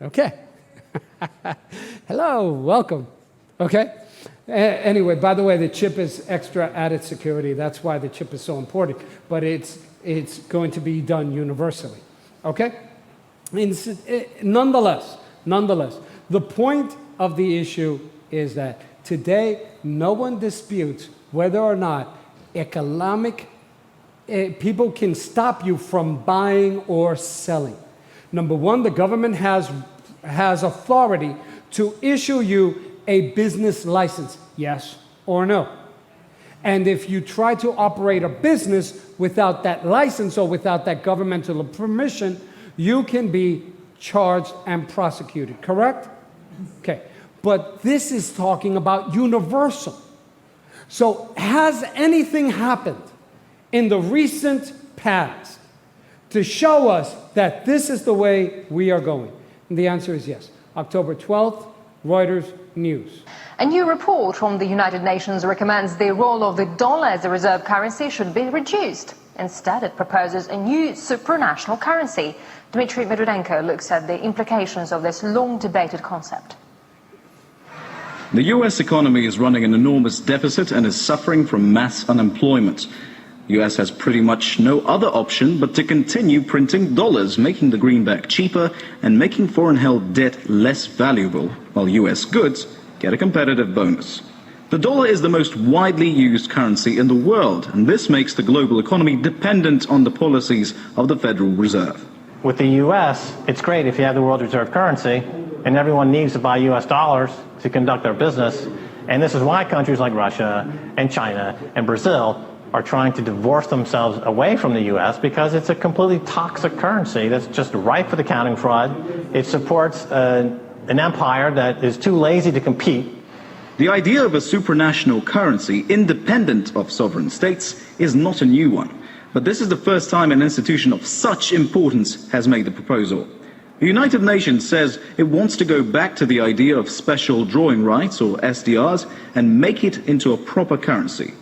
Okay. Hello, welcome. Okay. Anyway, by the way, the chip is extra added security. That's why the chip is so important. But it's going to be done universally. Okay. Nonetheless, the point of the issue is that today no one disputes whether or not people can stop you from buying or selling. Number one, the government has authority to issue you a business license, yes or no. And if you try to operate a business without that license or without that governmental permission, you can be charged and prosecuted, correct? Okay, but this is talking about universal. So has anything happened in the recent past to show us that this is the way we are going? And the answer is yes. October 12th, Reuters News. A new report from the United Nations recommends the role of the dollar as a reserve currency should be reduced. Instead, it proposes a new supranational currency. Dmitry Medvedenko looks at the implications of this long-debated concept. The US economy is running an enormous deficit and is suffering from mass unemployment. The US has pretty much no other option but to continue printing dollars, making the greenback cheaper and making foreign-held debt less valuable, while US goods get a competitive bonus. The dollar is the most widely used currency in the world, and this makes the global economy dependent on the policies of the Federal Reserve. With the US, it's great if you have the world reserve currency, and everyone needs to buy US dollars to conduct their business. And this is why countries like Russia and China and Brazil are trying to divorce themselves away from the US because it's a completely toxic currency that's just ripe for accounting fraud. It supports an empire that is too lazy to compete. The idea of a supranational currency independent of sovereign states is not a new one, but this is the first time an institution of such importance has made the proposal. The United Nations says it wants to go back to the idea of special drawing rights, or SDRs, and make it into a proper currency.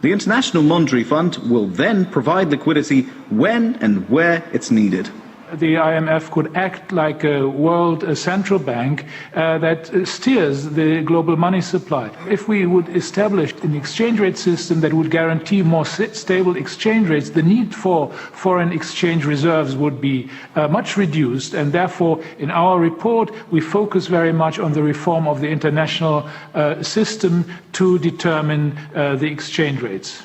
The International Monetary Fund will then provide liquidity when and where it's needed. The IMF could act like a world central bank that steers the global money supply. If we would establish an exchange rate system that would guarantee more stable exchange rates, the need for foreign exchange reserves would be much reduced, and therefore in our report we focus very much on the reform of the international system to determine the exchange rates.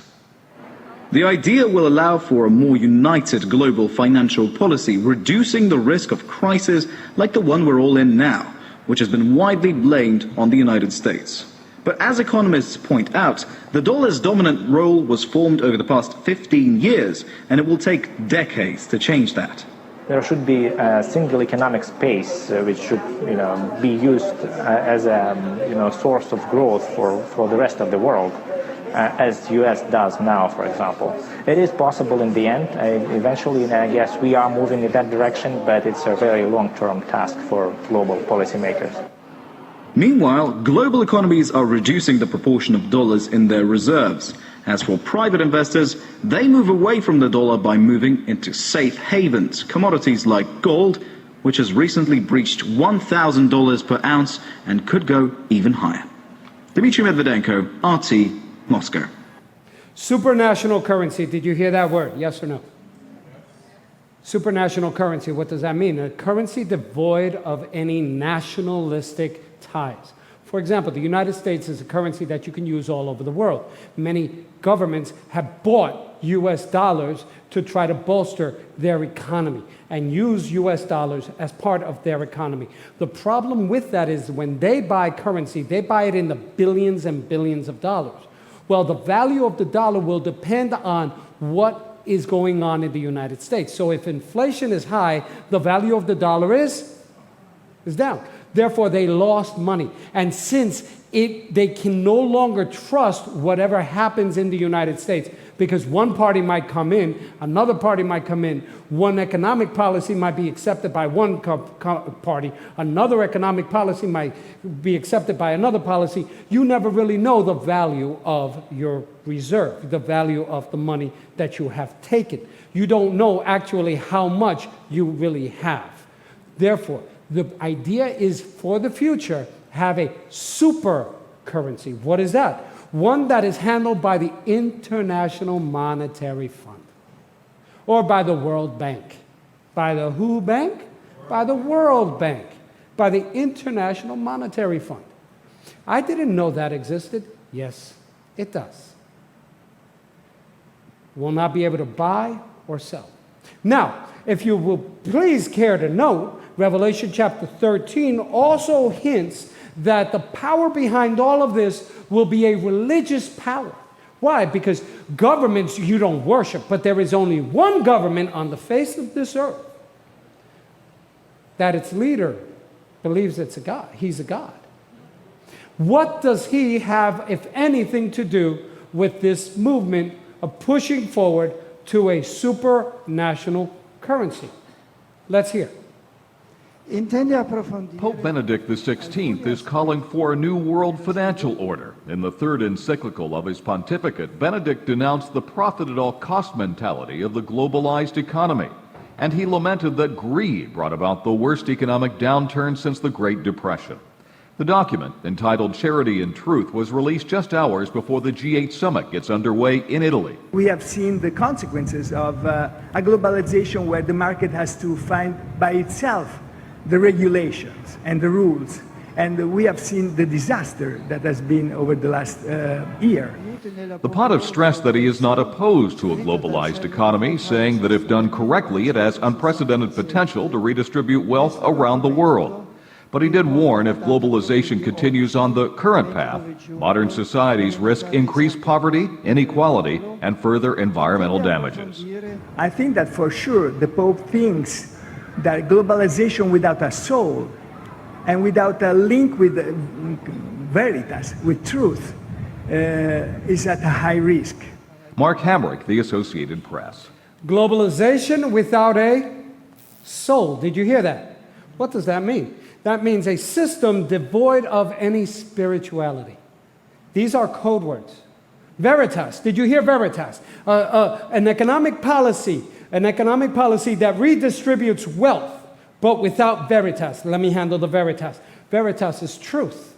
The idea will allow for a more united global financial policy, reducing the risk of crises like the one we're all in now, which has been widely blamed on the United States. But as economists point out, the dollar's dominant role was formed over the past 15 years, and it will take decades to change that. There should be a single economic space which should be used as a source of growth for the rest of the world. As the US does now, for example. It is possible in the end, eventually, and I guess we are moving in that direction, but it's a very long-term task for global policymakers. Meanwhile, global economies are reducing the proportion of dollars in their reserves. As for private investors, they move away from the dollar by moving into safe havens, commodities like gold, which has recently breached $1,000 per ounce and could go even higher. Dmitry Medvedenko, RT, Moscow. Supranational currency, did you hear that word? Yes or no? Supranational currency, what does that mean? A currency devoid of any nationalistic ties. For example, the United States is a currency that you can use all over the world. Many governments have bought US dollars to try to bolster their economy and use US dollars as part of their economy. The problem with that is when they buy currency, they buy it in the billions and billions of dollars. Well, the value of the dollar will depend on what is going on in the United States. So if inflation is high, the value of the dollar is down. Therefore, they lost money. And since they can no longer trust whatever happens in the United States, because one party might come in, another party might come in, one economic policy might be accepted by one party, another economic policy might be accepted by another policy, you never really know the value of your reserve, the value of the money that you have taken. You don't know actually how much you really have. Therefore, The idea is for the future, have a super currency. What is that? One that is handled by the International Monetary Fund or by the World Bank. By the who bank? By the World Bank. By the International Monetary Fund. I didn't know that existed. Yes, it does. Will not be able to buy or sell. Now, if you will please care to note, Revelation chapter 13 also hints that the power behind all of this will be a religious power. Why? Because governments you don't worship, but there is only one government on the face of this earth that its leader believes it's a God. He's a God. What does he have, if anything, to do with this movement of pushing forward to a supranational currency? Let's hear. Pope Benedict XVI is calling for a new world financial order. In the third encyclical of his pontificate, Benedict denounced the profit-at-all-cost mentality of the globalized economy, and he lamented that greed brought about the worst economic downturn since the Great Depression. The document, entitled Charity and Truth, was released just hours before the G8 summit gets underway in Italy. We have seen the consequences of a globalization where the market has to find by itself the regulations and the rules. And we have seen the disaster that has been over the last year. The pontiff stressed that he is not opposed to a globalized economy, saying that if done correctly, it has unprecedented potential to redistribute wealth around the world. But he did warn if globalization continues on the current path, modern societies risk increased poverty, inequality, and further environmental damages. I think that for sure the Pope thinks that globalization without a soul and without a link with veritas, with truth, is at a high risk. Mark Hamrick, The Associated Press. Globalization without a soul. Did you hear that? What does that mean? That means a system devoid of any spirituality. These are code words. Veritas. Did you hear veritas? An economic policy that redistributes wealth, but without veritas. Let me handle the veritas. Veritas is truth.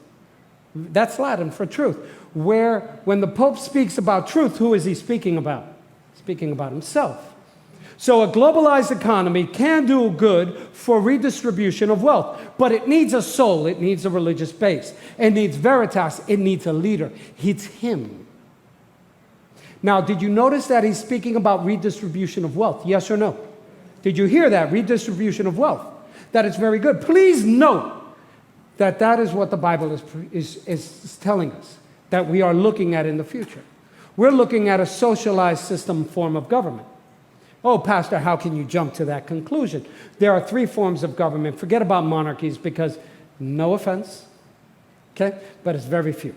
That's Latin for truth. When the Pope speaks about truth, who is he speaking about? Speaking about himself. So a globalized economy can do good for redistribution of wealth, but it needs a soul, it needs a religious base, it needs veritas, it needs a leader. It's him. Now, did you notice that he's speaking about redistribution of wealth? Yes or no? Did you hear that? Redistribution of wealth. That is very good. Please note that that is what the Bible is telling us, that we are looking at in the future. We're looking at a socialized system form of government. Oh, Pastor, how can you jump to that conclusion? There are three forms of government. Forget about monarchies because, no offense, okay, but it's very few.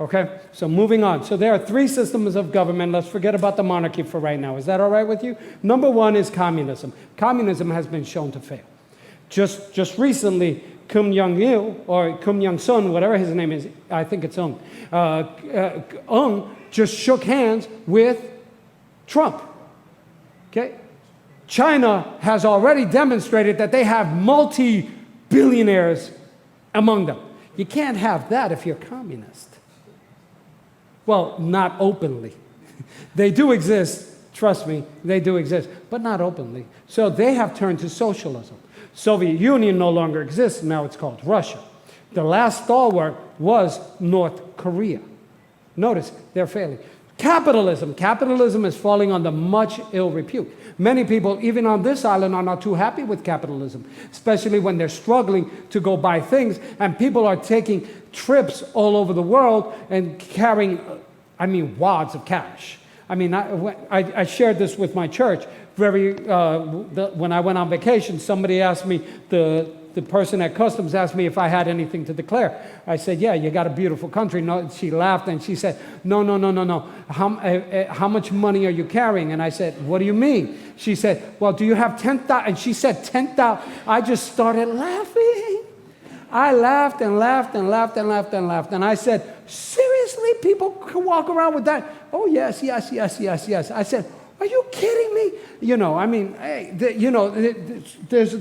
Okay, so moving on. So there are three systems of government. Let's forget about the monarchy for right now. Is that all right with you? Number one is communism. Communism has been shown to fail. Just recently, Kim Jong-il or Kim Jong-sun, whatever his name is, I think it's Ung just shook hands with Trump. Okay? China has already demonstrated that they have multi-billionaires among them. You can't have that if you're communist. Well, not openly. They do exist, trust me, they do exist, but not openly. So they have turned to socialism. Soviet Union no longer exists, now it's called Russia. The last stalwart was North Korea. Notice, they're failing. Capitalism. Capitalism is falling under much ill repute. Many people, even on this island, are not too happy with capitalism, especially when they're struggling to go buy things, and people are taking trips all over the world and carrying, wads of cash. I shared this with my church. When I went on vacation, somebody asked me, the person at customs asked me if I had anything to declare. I said, yeah, you got a beautiful country. No, she laughed and she said, no. How much money are you carrying? And I said, what do you mean? She said, well, do you have 10,000? And she said, 10,000. I just started laughing. I laughed and laughed and laughed and laughed and laughed. And I said, seriously, people can walk around with that? Oh, yes. I said, Are you kidding me? You know, I mean, hey, there's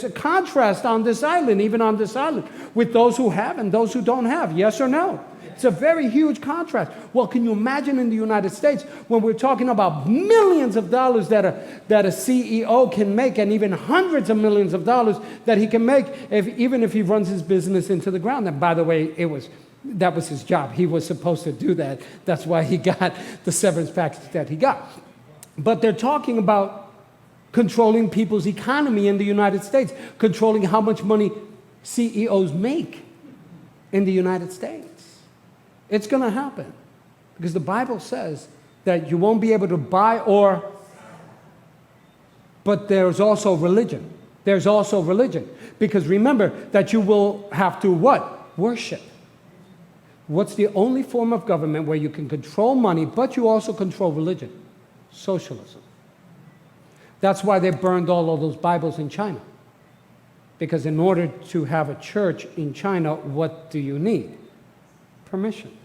a contrast on this island, even on this island, with those who have and those who don't have. Yes or no? It's a very huge contrast. Well, can you imagine in the United States when we're talking about millions of dollars that a CEO can make, and even hundreds of millions of dollars that he can make even if he runs his business into the ground? And by the way, that was his job. He was supposed to do that. That's why he got the severance package that he got. But they're talking about controlling people's economy in the United States, controlling how much money CEOs make in the United States. It's going to happen because the Bible says that you won't be able to buy but there's also religion. There's also religion. Because remember that you will have to what? Worship. What's the only form of government where you can control money, but you also control religion? Socialism. That's why they burned all of those Bibles in China. Because in order to have a church in China, what do you need? Permission.